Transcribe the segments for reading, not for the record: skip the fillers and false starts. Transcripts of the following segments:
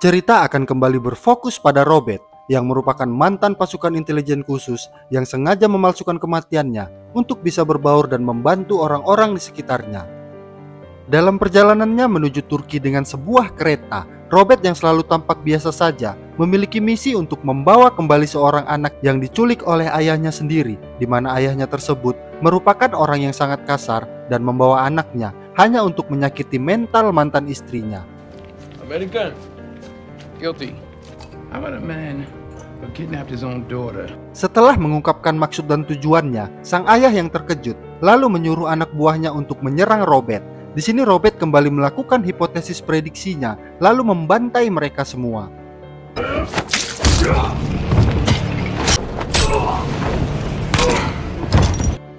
Cerita akan kembali berfokus pada Robert yang merupakan mantan pasukan intelijen khusus yang sengaja memalsukan kematiannya untuk bisa berbaur dan membantu orang-orang di sekitarnya. Dalam perjalanannya menuju Turki dengan sebuah kereta, Robert yang selalu tampak biasa saja memiliki misi untuk membawa kembali seorang anak yang diculik oleh ayahnya sendiri, di mana ayahnya tersebut merupakan orang yang sangat kasar dan membawa anaknya hanya untuk menyakiti mental mantan istrinya. American. Guilty. How about a man who kidnapped his own daughter? Setelah mengungkapkan maksud dan tujuannya, sang ayah yang terkejut lalu menyuruh anak buahnya untuk menyerang Robert. Di sini Robert kembali melakukan hipotesis prediksinya, lalu membantai mereka semua.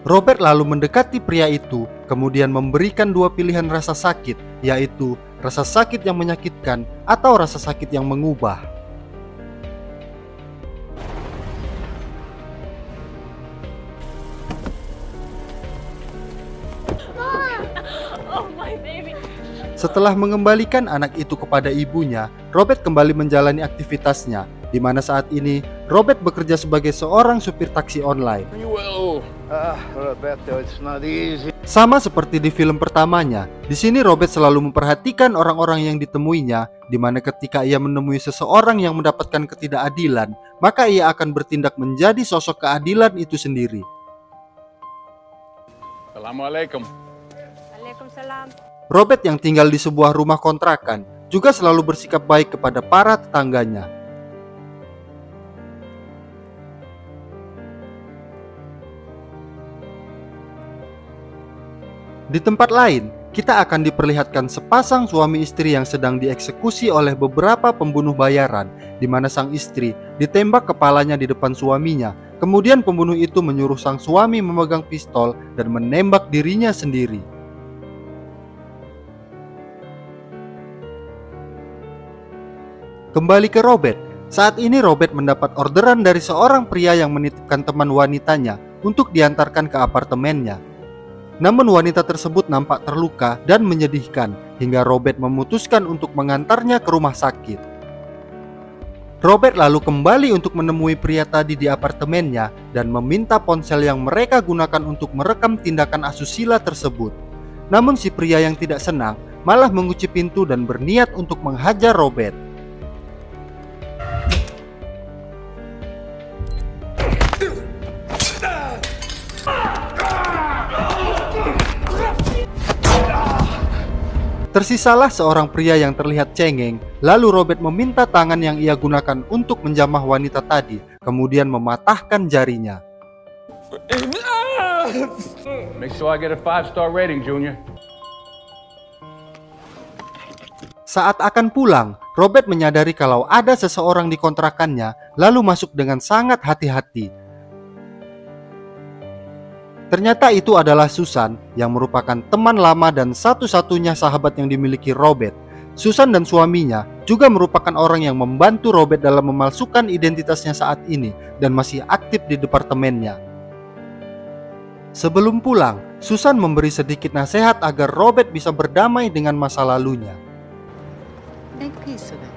Robert lalu mendekati pria itu, kemudian memberikan dua pilihan rasa sakit, yaitu rasa sakit yang menyakitkan atau rasa sakit yang mengubah. Setelah mengembalikan anak itu kepada ibunya, Robert kembali menjalani aktivitasnya, di mana saat ini Robert bekerja sebagai seorang supir taksi online. Roberto, it's not easy. Sama seperti di film pertamanya, di sini Robert selalu memperhatikan orang-orang yang ditemuinya, di mana ketika ia menemui seseorang yang mendapatkan ketidakadilan, maka ia akan bertindak menjadi sosok keadilan itu sendiri. Assalamualaikum. Waalaikumsalam. Robert yang tinggal di sebuah rumah kontrakan juga selalu bersikap baik kepada para tetangganya. Di tempat lain, kita akan diperlihatkan sepasang suami istri yang sedang dieksekusi oleh beberapa pembunuh bayaran, di mana sang istri ditembak kepalanya di depan suaminya. Kemudian pembunuh itu menyuruh sang suami memegang pistol dan menembak dirinya sendiri. Kembali ke Robert. Saat ini Robert mendapat orderan dari seorang pria yang menitipkan teman wanitanya untuk diantarkan ke apartemennya. Namun wanita tersebut nampak terluka dan menyedihkan hingga Robert memutuskan untuk mengantarnya ke rumah sakit. Robert lalu kembali untuk menemui pria tadi di apartemennya dan meminta ponsel yang mereka gunakan untuk merekam tindakan asusila tersebut. Namun si pria yang tidak senang malah mengunci pintu dan berniat untuk menghajar Robert. Tersisalah seorang pria yang terlihat cengeng, lalu Robert meminta tangan yang ia gunakan untuk menjamah wanita tadi, kemudian mematahkan jarinya. Make sure I get a 5-star rating, Junior. Saat akan pulang, Robert menyadari kalau ada seseorang di kontrakannya, lalu masuk dengan sangat hati-hati. Ternyata itu adalah Susan yang merupakan teman lama dan satu-satunya sahabat yang dimiliki Robert. Susan dan suaminya juga merupakan orang yang membantu Robert dalam memalsukan identitasnya saat ini dan masih aktif di departemennya. Sebelum pulang, Susan memberi sedikit nasihat agar Robert bisa berdamai dengan masa lalunya. Make peace of it.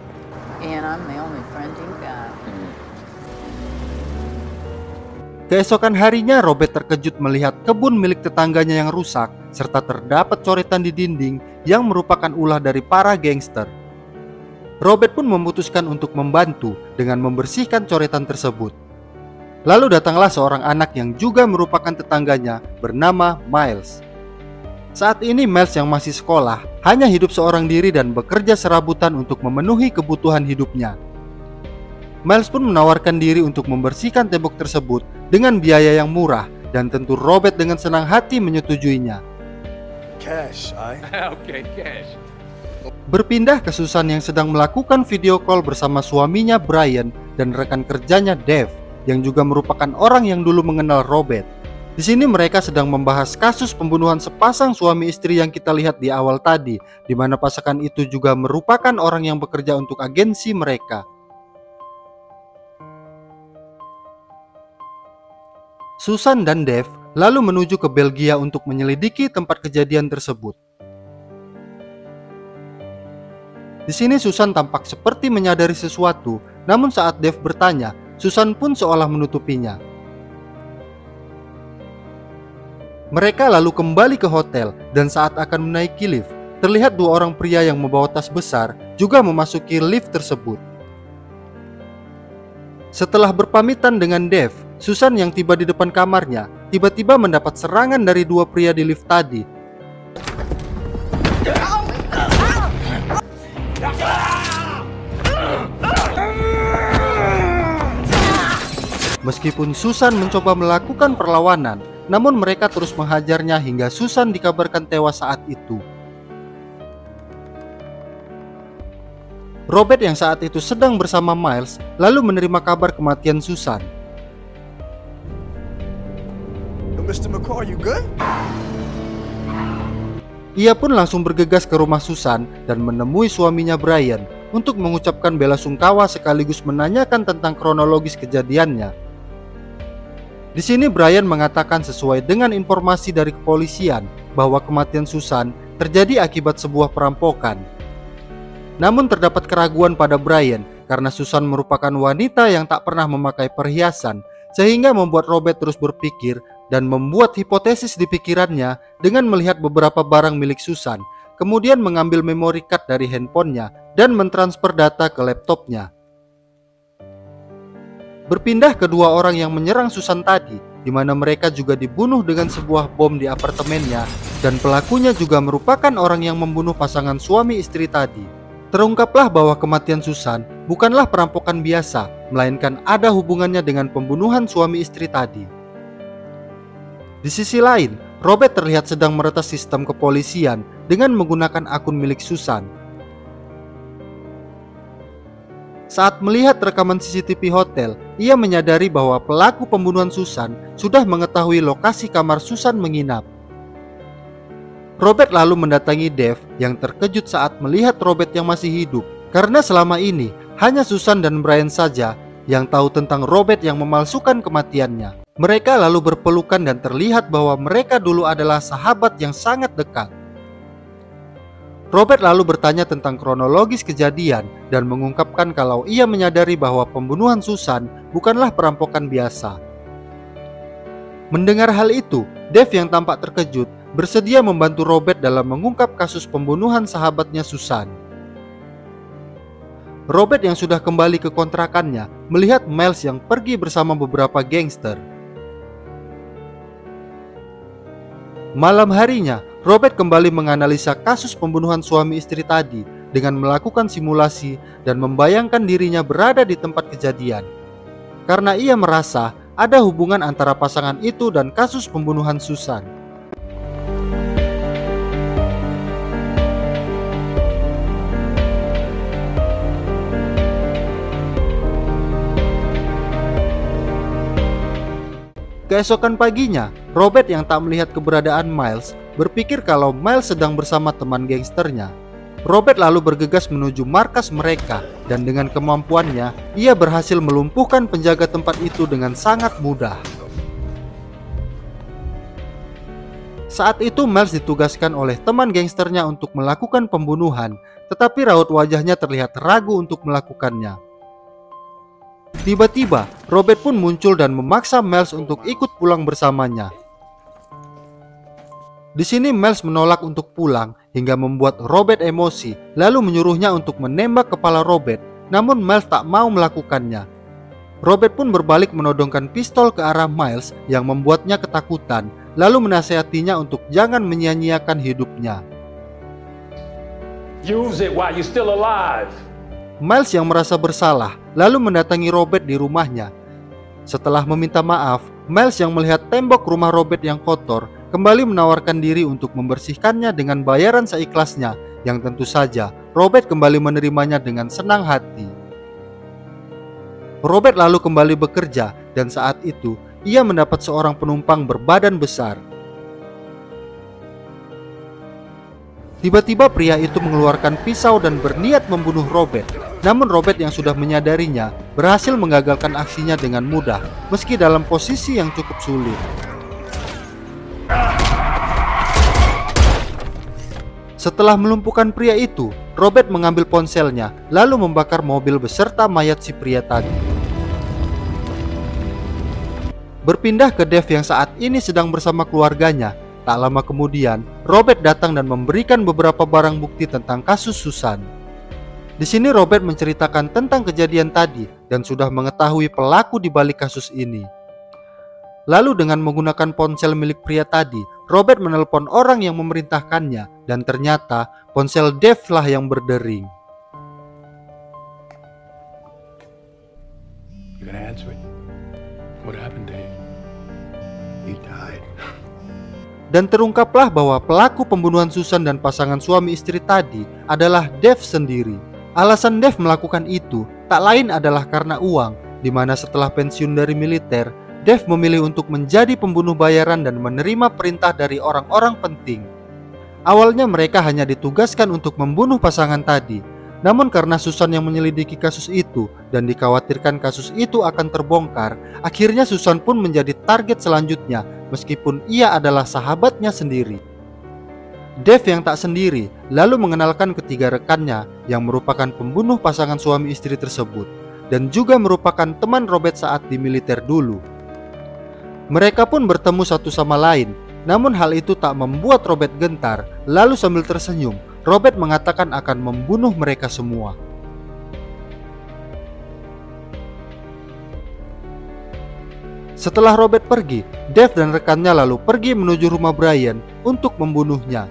And I'm the only friend you've got. Keesokan harinya Robert terkejut melihat kebun milik tetangganya yang rusak serta terdapat coretan di dinding yang merupakan ulah dari para gangster. Robert pun memutuskan untuk membantu dengan membersihkan coretan tersebut. Lalu datanglah seorang anak yang juga merupakan tetangganya bernama Miles. Saat ini Miles yang masih sekolah hanya hidup seorang diri dan bekerja serabutan untuk memenuhi kebutuhan hidupnya. Miles pun menawarkan diri untuk membersihkan tembok tersebut dengan biaya yang murah dan tentu Robert dengan senang hati menyetujuinya. Cash, Okay, cash. Berpindah ke Susan yang sedang melakukan video call bersama suaminya Brian dan rekan kerjanya Dave yang juga merupakan orang yang dulu mengenal Robert. Di sini mereka sedang membahas kasus pembunuhan sepasang suami istri yang kita lihat di awal tadi, di mana pasangan itu juga merupakan orang yang bekerja untuk agensi mereka. Susan dan Dave lalu menuju ke Belgia untuk menyelidiki tempat kejadian tersebut. Di sini Susan tampak seperti menyadari sesuatu, namun saat Dave bertanya, Susan pun seolah menutupinya. Mereka lalu kembali ke hotel dan saat akan menaiki lift, terlihat dua orang pria yang membawa tas besar juga memasuki lift tersebut. Setelah berpamitan dengan Dave, Susan yang tiba di depan kamarnya tiba-tiba mendapat serangan dari dua pria di lift tadi. Meskipun Susan mencoba melakukan perlawanan, namun mereka terus menghajarnya hingga Susan dikabarkan tewas saat itu. Robert yang saat itu sedang bersama Miles lalu menerima kabar kematian Susan. Mr. McCoy, you good? Ia pun langsung bergegas ke rumah Susan dan menemui suaminya Brian untuk mengucapkan bela sungkawa sekaligus menanyakan tentang kronologis kejadiannya. Di sini Brian mengatakan sesuai dengan informasi dari kepolisian bahwa kematian Susan terjadi akibat sebuah perampokan. Namun terdapat keraguan pada Brian karena Susan merupakan wanita yang tak pernah memakai perhiasan, sehingga membuat Robert terus berpikir dan membuat hipotesis di pikirannya dengan melihat beberapa barang milik Susan, kemudian mengambil memory card dari handphonenya dan mentransfer data ke laptopnya. Berpindah ke dua orang yang menyerang Susan tadi, di mana mereka juga dibunuh dengan sebuah bom di apartemennya, dan pelakunya juga merupakan orang yang membunuh pasangan suami istri tadi. Terungkaplah bahwa kematian Susan bukanlah perampokan biasa, melainkan ada hubungannya dengan pembunuhan suami istri tadi. Di sisi lain, Robert terlihat sedang meretas sistem kepolisian dengan menggunakan akun milik Susan. Saat melihat rekaman CCTV hotel, ia menyadari bahwa pelaku pembunuhan Susan sudah mengetahui lokasi kamar Susan menginap. Robert lalu mendatangi Dave yang terkejut saat melihat Robert yang masih hidup, karena selama ini hanya Susan dan Brian saja yang tahu tentang Robert yang memalsukan kematiannya. Mereka lalu berpelukan dan terlihat bahwa mereka dulu adalah sahabat yang sangat dekat. Robert lalu bertanya tentang kronologis kejadian dan mengungkapkan kalau ia menyadari bahwa pembunuhan Susan bukanlah perampokan biasa. Mendengar hal itu, Dave yang tampak terkejut bersedia membantu Robert dalam mengungkap kasus pembunuhan sahabatnya Susan. Robert yang sudah kembali ke kontrakannya melihat Miles yang pergi bersama beberapa gangster. Malam harinya, Robert kembali menganalisa kasus pembunuhan suami istri tadi dengan melakukan simulasi dan membayangkan dirinya berada di tempat kejadian. Karena ia merasa ada hubungan antara pasangan itu dan kasus pembunuhan Susan. Keesokan paginya, Robert yang tak melihat keberadaan Miles berpikir kalau Miles sedang bersama teman gangsternya. Robert lalu bergegas menuju markas mereka dan dengan kemampuannya, ia berhasil melumpuhkan penjaga tempat itu dengan sangat mudah. Saat itu Miles ditugaskan oleh teman gangsternya untuk melakukan pembunuhan, tetapi raut wajahnya terlihat ragu untuk melakukannya. Tiba-tiba, Robert pun muncul dan memaksa Miles untuk ikut pulang bersamanya. Di sini Miles menolak untuk pulang hingga membuat Robert emosi, lalu menyuruhnya untuk menembak kepala Robert, namun Miles tak mau melakukannya. Robert pun berbalik menodongkan pistol ke arah Miles yang membuatnya ketakutan, lalu menasihatinya untuk jangan menyia-nyiakan hidupnya. Use it while you're still alive. Miles yang merasa bersalah lalu mendatangi Robert di rumahnya. Setelah meminta maaf, Miles yang melihat tembok rumah Robert yang kotor kembali menawarkan diri untuk membersihkannya dengan bayaran seikhlasnya, yang tentu saja Robert kembali menerimanya dengan senang hati. Robert lalu kembali bekerja dan saat itu ia mendapat seorang penumpang berbadan besar. Tiba-tiba pria itu mengeluarkan pisau dan berniat membunuh Robert. Namun Robert yang sudah menyadarinya berhasil menggagalkan aksinya dengan mudah, meski dalam posisi yang cukup sulit. Setelah melumpuhkan pria itu, Robert mengambil ponselnya lalu membakar mobil beserta mayat si pria tadi. Berpindah ke Dave yang saat ini sedang bersama keluarganya. Tak lama kemudian, Robert datang dan memberikan beberapa barang bukti tentang kasus Susan. Di sini Robert menceritakan tentang kejadian tadi dan sudah mengetahui pelaku di balik kasus ini. Lalu dengan menggunakan ponsel milik pria tadi, Robert menelpon orang yang memerintahkannya dan ternyata ponsel Dave lah yang berdering. You gonna answer it? What happened, Dave? He died. Dan terungkaplah bahwa pelaku pembunuhan Susan dan pasangan suami istri tadi adalah Dave sendiri. Alasan Dave melakukan itu tak lain adalah karena uang, di mana setelah pensiun dari militer, Dave memilih untuk menjadi pembunuh bayaran dan menerima perintah dari orang-orang penting. Awalnya mereka hanya ditugaskan untuk membunuh pasangan tadi. Namun karena Susan yang menyelidiki kasus itu dan dikhawatirkan kasus itu akan terbongkar, akhirnya Susan pun menjadi target selanjutnya meskipun ia adalah sahabatnya sendiri. Dave yang tak sendiri lalu mengenalkan ketiga rekannya yang merupakan pembunuh pasangan suami istri tersebut dan juga merupakan teman Robert saat di militer dulu. Mereka pun bertemu satu sama lain, namun hal itu tak membuat Robert gentar. Lalu sambil tersenyum, Robert mengatakan akan membunuh mereka semua. Setelah Robert pergi, Dave dan rekannya lalu pergi menuju rumah Brian untuk membunuhnya.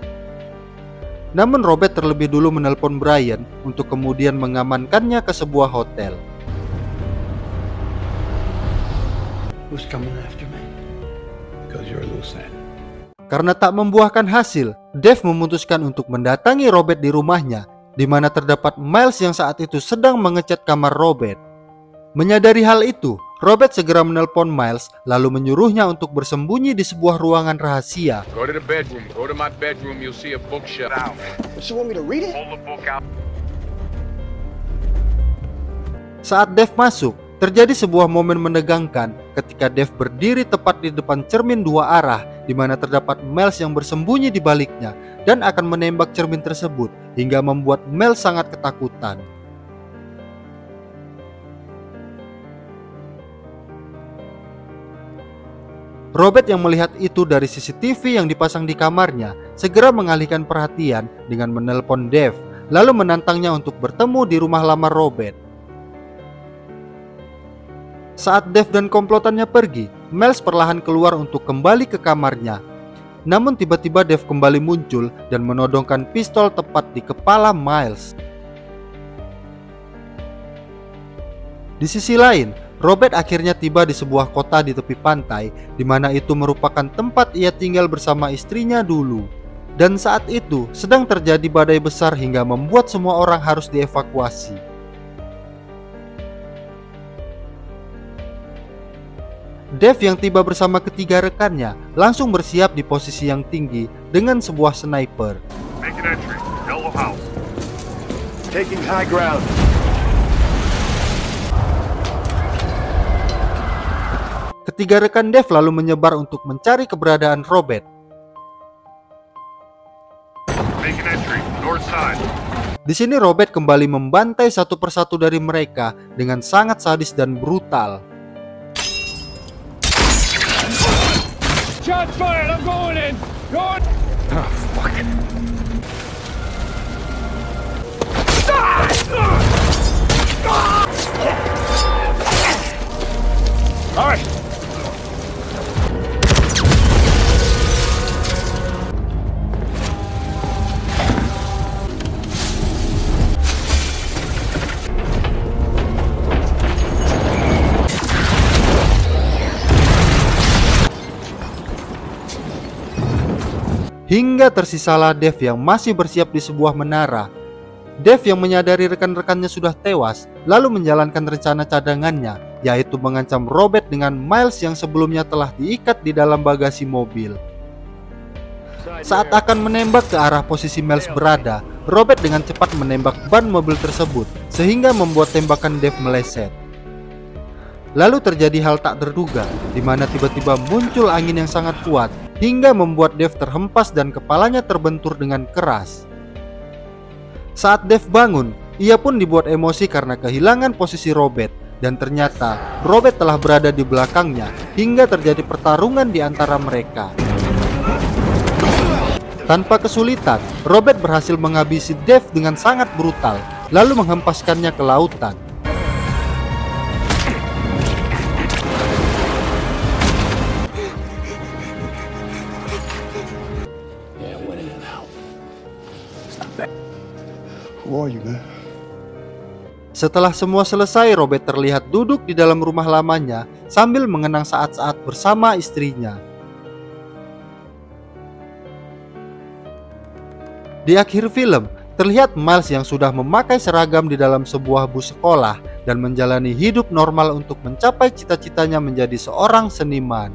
Namun Robert terlebih dulu menelpon Brian untuk kemudian mengamankannya ke sebuah hotel. Who's coming after me? Because you're a loose end. Karena tak membuahkan hasil, Dave memutuskan untuk mendatangi Robert di rumahnya, di mana terdapat Miles yang saat itu sedang mengecat kamar Robert. Menyadari hal itu, Robert segera menelpon Miles lalu menyuruhnya untuk bersembunyi di sebuah ruangan rahasia. Go to the bedroom. Go to my bedroom. You'll see a bookshelf. What, you want me to read it? Pull the book out. Saat Dave masuk, terjadi sebuah momen menegangkan ketika Dave berdiri tepat di depan cermin dua arah di mana terdapat Miles yang bersembunyi di baliknya dan akan menembak cermin tersebut hingga membuat Miles sangat ketakutan. Robert yang melihat itu dari CCTV yang dipasang di kamarnya segera mengalihkan perhatian dengan menelpon Dave lalu menantangnya untuk bertemu di rumah lama Robert. Saat Dave dan komplotannya pergi, Miles perlahan keluar untuk kembali ke kamarnya. Namun tiba-tiba Dave kembali muncul dan menodongkan pistol tepat di kepala Miles. Di sisi lain, Robert akhirnya tiba di sebuah kota di tepi pantai, di mana itu merupakan tempat ia tinggal bersama istrinya dulu. Dan saat itu sedang terjadi badai besar hingga membuat semua orang harus dievakuasi. Dave yang tiba bersama ketiga rekannya langsung bersiap di posisi yang tinggi dengan sebuah sniper. Making entry. Yellow house. Taking high ground. Ketiga rekan Dave lalu menyebar untuk mencari keberadaan Robert. Making entry. North side. Di sini Robert kembali membantai satu persatu dari mereka dengan sangat sadis dan brutal. Shots fired. I'm going in. Going. Oh, fuck. All right. Hingga tersisalah Dave yang masih bersiap di sebuah menara. Dave yang menyadari rekan-rekannya sudah tewas, lalu menjalankan rencana cadangannya, yaitu mengancam Robert dengan Miles yang sebelumnya telah diikat di dalam bagasi mobil. Saat akan menembak ke arah posisi Miles berada, Robert dengan cepat menembak ban mobil tersebut, sehingga membuat tembakan Dave meleset. Lalu terjadi hal tak terduga, di mana tiba-tiba muncul angin yang sangat kuat, hingga membuat Dave terhempas dan kepalanya terbentur dengan keras. Saat Dave bangun, ia pun dibuat emosi karena kehilangan posisi Robert, dan ternyata Robert telah berada di belakangnya hingga terjadi pertarungan di antara mereka. Tanpa kesulitan, Robert berhasil menghabisi Dave dengan sangat brutal, lalu menghempaskannya ke lautan. Yeah, went in and out. It's not bad. Who are you, man? Setelah semua selesai, Robert terlihat duduk di dalam rumah lamanya sambil mengenang saat-saat bersama istrinya. Di akhir film, terlihat Miles yang sudah memakai seragam di dalam sebuah bus sekolah dan menjalani hidup normal untuk mencapai cita-citanya menjadi seorang seniman.